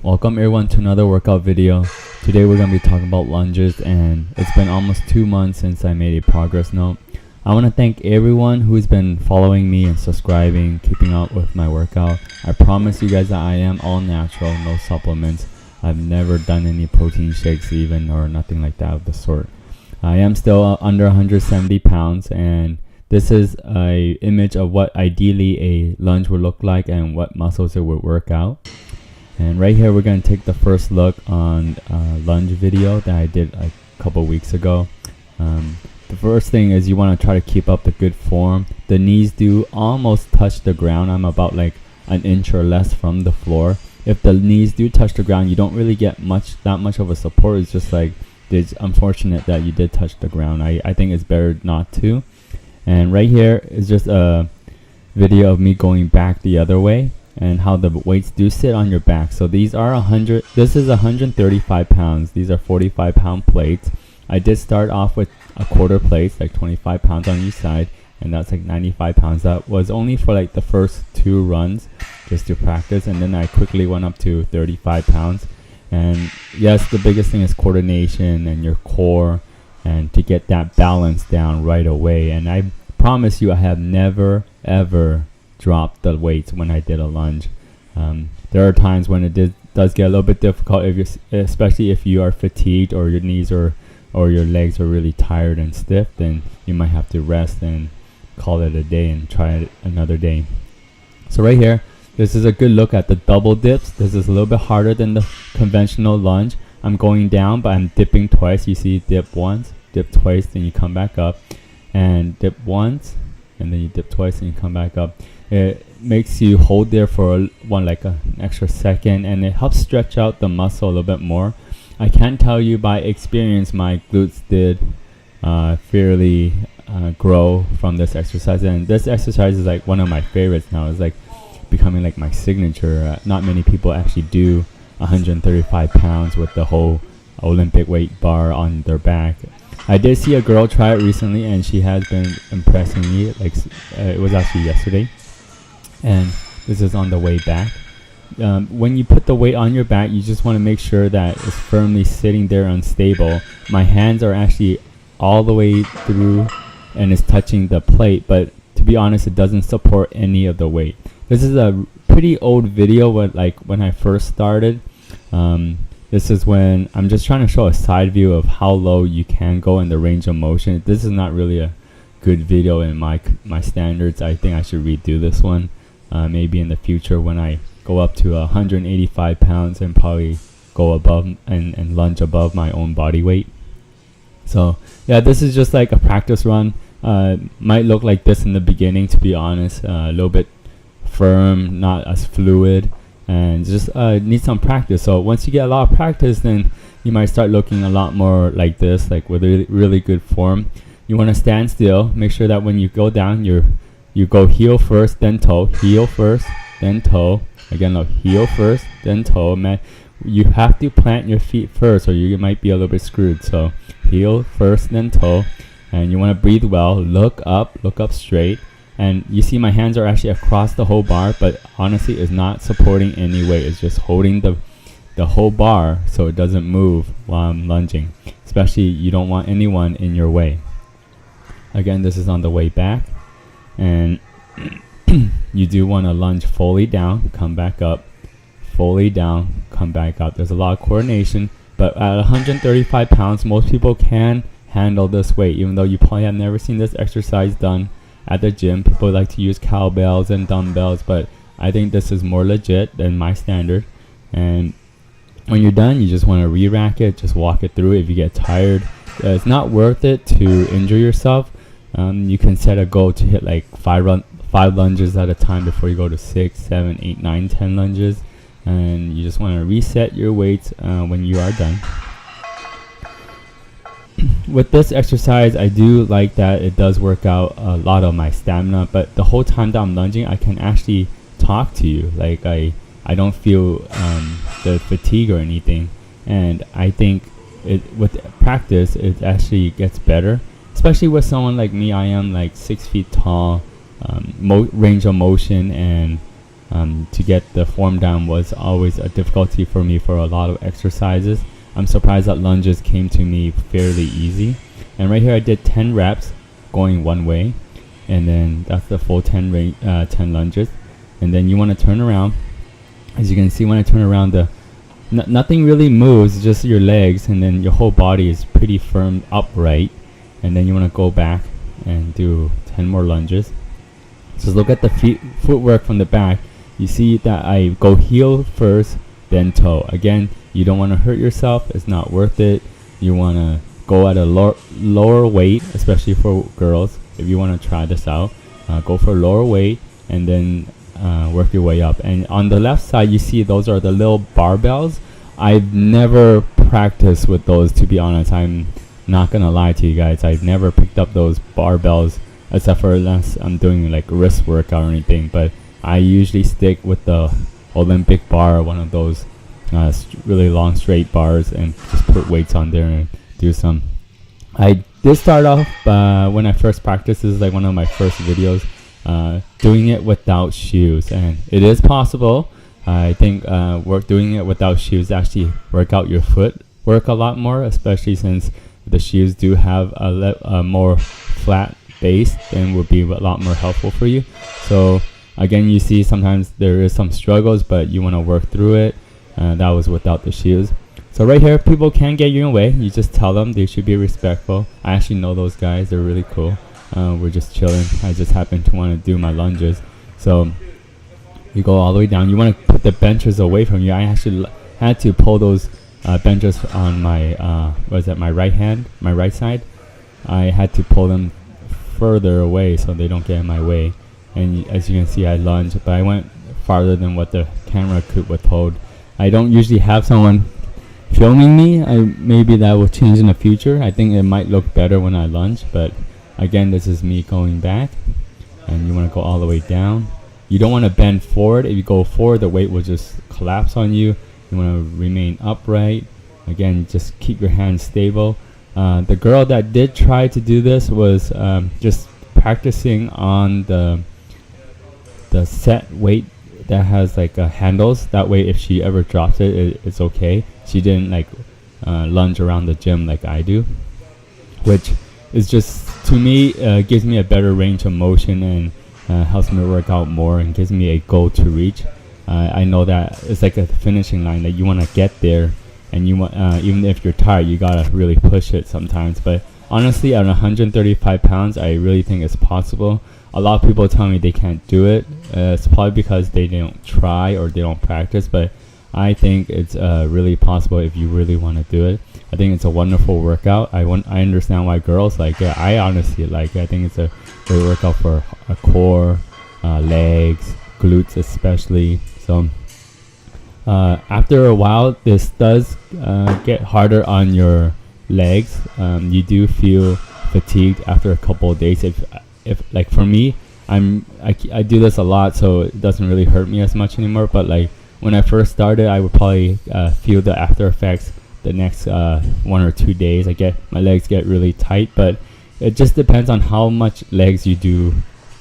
Welcome everyone to another workout video. Today we're going to be talking about lunges, and it's been almost 2 months since I made a progress note. I want to thank everyone who's been following me and subscribing, keeping up with my workout. I promise you guys that I am all natural, no supplements. I've never done any protein shakes even or nothing like that of the sort. I am still under 170 pounds, and this is a image of what ideally a lunge would look like and what muscles it would work out. And right here we're going to take the first look on a lunge video that I did a couple weeks ago. The first thing is you want to try to keep up the good form. The knees do almost touch the ground. I'm about like an inch or less from the floor. If the knees do touch the ground, you don't really get that much of a support. It's just like, it's unfortunate that you did touch the ground. I think it's better not to. And right here is just a video of me going back the other way and how the weights do sit on your back. So these are 100, this is 135 pounds. These are 45-pound plates. I did start off with a quarter plates, like 25 pounds on each side, and that's like 95 pounds. That was only for like the first 2 runs just to practice, and then I quickly went up to 35 pounds. And yes, the biggest thing is coordination and your core, and to get that balance down right away. And I promise you, I have never ever dropped the weights when I did a lunge. There are times when it does get a little bit difficult, especially if you are fatigued or your knees or your legs are really tired and stiff. Then you might have to rest and call it a day and try it another day. So right here, this is a good look at the double dips. This is a little bit harder than the conventional lunge. I'm going down, but I'm dipping twice. You see, dip once, dip twice, then you come back up, and dip once, and then you dip twice, and you come back up. It makes you hold there for an extra second, and it helps stretch out the muscle a little bit more. I can tell you by experience, my glutes did fairly grow from this exercise, and this exercise is like one of my favorites now. It's like becoming like my signature. Not many people actually do 135 pounds with the whole Olympic weight bar on their back. I did see a girl try it recently, and she has been impressing me. Like it was actually yesterday, and this is on the way back. When you put the weight on your back, you just want to make sure that it's firmly sitting there unstable. My hands are actually all the way through and it's touching the plate, but to be honest, it doesn't support any of the weight. This is a pretty old video when I first started. This is when I'm just trying to show a side view of how low you can go in the range of motion. This is not really a good video in my standards. I think I should redo this one. Maybe in the future when I go up to 185 pounds and probably go above and lunge above my own body weight. So yeah, this is just like a practice run. Might look like this in the beginning, to be honest. A little bit firm, not as fluid, and just need some practice. So once you get a lot of practice, then you might start looking a lot more like this, like with really good form. You want to stand still. Make sure that when you go down, you go heel first, then toe, heel first, then toe. Again, look, heel first, then toe. Man, you have to plant your feet first, or you might be a little bit screwed. So heel first, then toe, and you want to breathe well. Look up straight. And you see my hands are actually across the whole bar, but honestly it's not supporting any weight. It's just holding the whole bar so it doesn't move while I'm lunging. Especially you don't want anyone in your way. Again, this is on the way back. And you do want to lunge fully down, come back up, fully down, come back up. There's a lot of coordination, but at 135 pounds, most people can handle this weight, even though you probably have never seen this exercise done at the gym. People like to use cowbells and dumbbells, but I think this is more legit than my standard. And when you're done, you just want to re-rack it, just walk it through. If you get tired, it's not worth it to injure yourself. You can set a goal to hit like 5 lunges at a time before you go to 6, 7, 8, 9, 10 lunges, and you just want to reset your weights when you are done. With this exercise, I do like that it does work out a lot of my stamina, but the whole time that I'm lunging, I can actually talk to you. Like I don't feel the fatigue or anything, and I think with practice it actually gets better, especially with someone like me. I am like 6 feet tall, range of motion and To get the form down was always a difficulty for me for a lot of exercises. I'm surprised that lunges came to me fairly easy. And right here I did 10 reps going one way, and then that's the full 10 lunges. And then you want to turn around. As you can see, when I turn around, nothing really moves, just your legs, and then your whole body is pretty firm upright. And then you want to go back and do 10 more lunges. So look at the footwork from the back. You see that I go heel first, then toe. Again, you don't want to hurt yourself. It's not worth it. You want to go at a lower weight, especially for girls. If you want to try this out, go for lower weight and then work your way up. And on the left side, you see those are the little barbells. I've never practiced with those, to be honest. I'm not gonna lie to you guys. I've never picked up those barbells, except for unless I'm doing like wrist workout or anything. But I usually stick with the Olympic bar, one of those really long straight bars, and just put weights on there and do some. I did start off when I first practiced. This is like one of my first videos, doing it without shoes, and it is possible. I think doing it without shoes actually work out your footwork a lot more, especially since the shoes do have a more flat base and would be a lot more helpful for you. So again, you see sometimes there is some struggles, but you want to work through it. That was without the shoes. So right here, people can get you in the way. You just tell them they should be respectful. I actually know those guys. They're really cool. We're just chilling. I just happen to want to do my lunges. So you go all the way down. You want to put the benches away from you. I actually had to pull those benches on my my right side. I had to pull them further away so they don't get in my way. And as you can see, I lunged, but I went farther than what the camera could withhold. I don't usually have someone filming me. Maybe that will change in the future. I think it might look better when I lunge, but again, this is me going back, and you want to go all the way down. You don't want to bend forward. If you go forward, the weight will just collapse on you. You want to remain upright. Again, just keep your hands stable. The girl that did try to do this was just practicing on the set weight that has like handles. That way, if she ever drops it, it's okay. She didn't like lunge around the gym like I do, which is just, to me, gives me a better range of motion and helps me work out more and gives me a goal to reach. I know that it's like a finishing line that you want to get there, and you want even if you're tired, you gotta really push it sometimes. But honestly, at 135 pounds, I really think it's possible. A lot of people tell me they can't do it. It's probably because they don't try or they don't practice, but I think it's really possible if you really want to do it. I think it's a wonderful workout. I understand why girls like it. I honestly like it. I think it's a great workout for a core, legs, glutes especially. So after a while, this does get harder on your legs. You do feel fatigued after a couple of days. If like for me, I do this a lot, so it doesn't really hurt me as much anymore. But like when I first started, I would probably feel the after effects the next 1 or 2 days. My legs get really tight, but it just depends on how much legs you do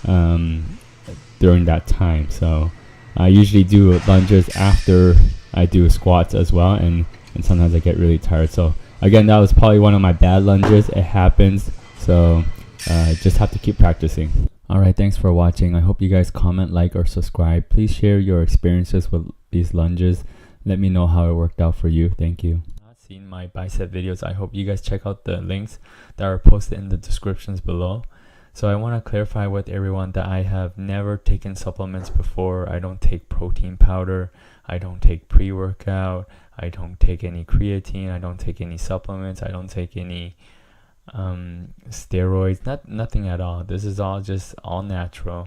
during that time. So I usually do lunges after I do squats as well, and sometimes I get really tired. So again, that was probably one of my bad lunges. It happens. So just have to keep practicing. Alright, thanks for watching. I hope you guys comment, like, or subscribe. Please share your experiences with these lunges. Let me know how it worked out for you. Thank you. Not seen my bicep videos. I hope you guys check out the links that are posted in the descriptions below. So I want to clarify with everyone that I have never taken supplements before. I don't take protein powder. I don't take pre-workout. I don't take any creatine. I don't take any supplements. I don't take any steroids, nothing at all. This is all just all natural.